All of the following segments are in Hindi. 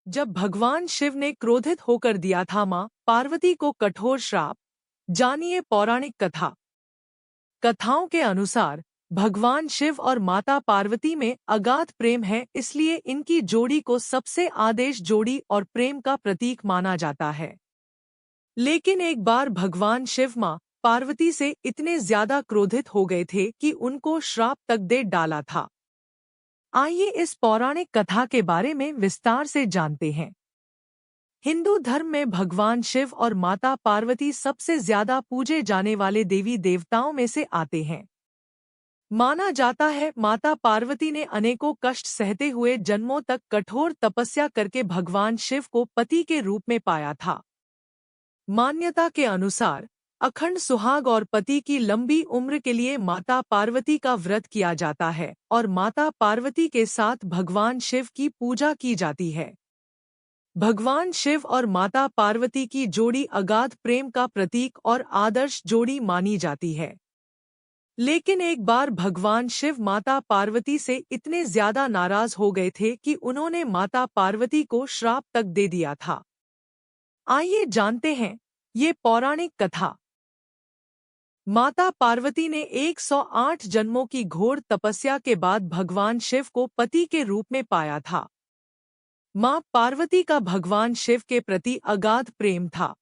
जब भगवान शिव ने क्रोधित होकर दिया था मां पार्वती को कठोर श्राप। जानिए पौराणिक कथा। कथाओं के अनुसार भगवान शिव और माता पार्वती में अगाध प्रेम है, इसलिए इनकी जोड़ी को सबसे आदेश जोड़ी और प्रेम का प्रतीक माना जाता है। लेकिन एक बार भगवान शिव मां पार्वती से इतने ज्यादा क्रोधित हो गए थे कि उनको श्राप तक दे डाला था। आइए इस पौराणिक कथा के बारे में विस्तार से जानते हैं। हिंदू धर्म में भगवान शिव और माता पार्वती सबसे ज्यादा पूजे जाने वाले देवी देवताओं में से आते हैं। माना जाता है माता पार्वती ने अनेकों कष्ट सहते हुए जन्मों तक कठोर तपस्या करके भगवान शिव को पति के रूप में पाया था। मान्यता के अनुसार अखंड सुहाग और पति की लंबी उम्र के लिए माता पार्वती का व्रत किया जाता है और माता पार्वती के साथ भगवान शिव की पूजा की जाती है। भगवान शिव और माता पार्वती की जोड़ी अगाध प्रेम का प्रतीक और आदर्श जोड़ी मानी जाती है। लेकिन एक बार भगवान शिव माता पार्वती से इतने ज्यादा नाराज हो गए थे कि उन्होंने माता पार्वती को श्राप तक दे दिया था। आइए जानते हैं ये पौराणिक कथा। माता पार्वती ने 108 जन्मों की घोर तपस्या के बाद भगवान शिव को पति के रूप में पाया था। मां पार्वती का भगवान शिव के प्रति अगाध प्रेम था।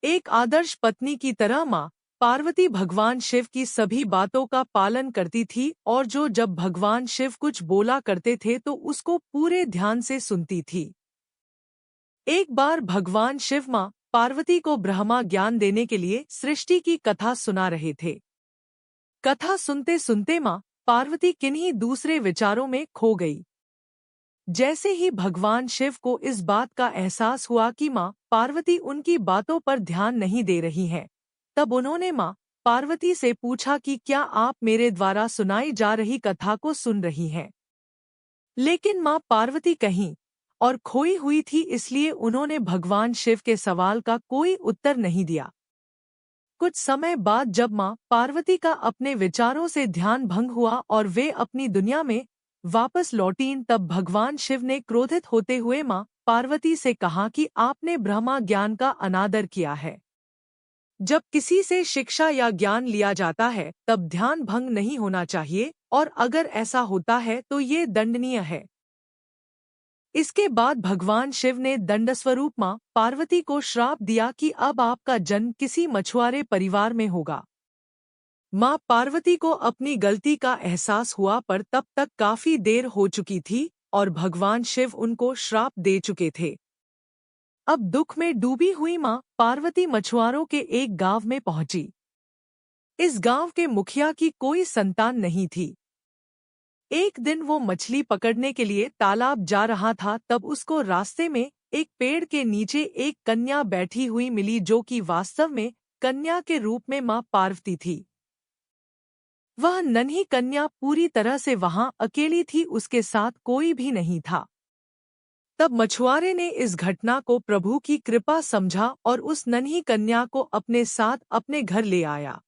एक आदर्श पत्नी की तरह मां पार्वती भगवान शिव की सभी बातों का पालन करती थी और जब भगवान शिव कुछ बोला करते थे तो उसको पूरे ध्यान से सुनती थी। एक बार भगवान शिव मां पार्वती को ब्रह्मा ज्ञान देने के लिए सृष्टि की कथा सुना रहे थे। कथा सुनते सुनते मां पार्वती किन्हीं दूसरे विचारों में खो गई। जैसे ही भगवान शिव को इस बात का एहसास हुआ कि मां पार्वती उनकी बातों पर ध्यान नहीं दे रही हैं, तब उन्होंने मां पार्वती से पूछा कि क्या आप मेरे द्वारा सुनाई जा रही कथा को सुन रही हैं? लेकिन मां पार्वती कहीं और खोई हुई थी, इसलिए उन्होंने भगवान शिव के सवाल का कोई उत्तर नहीं दिया। कुछ समय बाद जब मां पार्वती का अपने विचारों से ध्यान भंग हुआ और वे अपनी दुनिया में वापस लौटीं, तब भगवान शिव ने क्रोधित होते हुए मां पार्वती से कहा कि आपने ब्रह्मा ज्ञान का अनादर किया है। जब किसी से शिक्षा या ज्ञान लिया जाता है तब ध्यान भंग नहीं होना चाहिए, और अगर ऐसा होता है तो ये दंडनीय है। इसके बाद भगवान शिव ने दंडस्वरूप मां पार्वती को श्राप दिया कि अब आपका जन्म किसी मछुआरे परिवार में होगा। मां पार्वती को अपनी गलती का एहसास हुआ, पर तब तक काफी देर हो चुकी थी और भगवान शिव उनको श्राप दे चुके थे। अब दुख में डूबी हुई मां पार्वती मछुआरों के एक गांव में पहुंची। इस गांव के मुखिया की कोई संतान नहीं थी। एक दिन वो मछली पकड़ने के लिए तालाब जा रहा था, तब उसको रास्ते में एक पेड़ के नीचे एक कन्या बैठी हुई मिली, जो कि वास्तव में कन्या के रूप में मां पार्वती थी। वह नन्ही कन्या पूरी तरह से वहां अकेली थी, उसके साथ कोई भी नहीं था। तब मछुआरे ने इस घटना को प्रभु की कृपा समझा और उस नन्ही कन्या को अपने साथ अपने घर ले आया।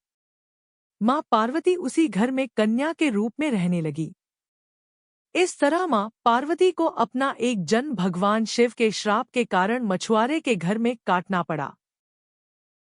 मां पार्वती उसी घर में कन्या के रूप में रहने लगी। इस तरह मां पार्वती को अपना एक जन्म भगवान शिव के श्राप के कारण मछुआरे के घर में काटना पड़ा।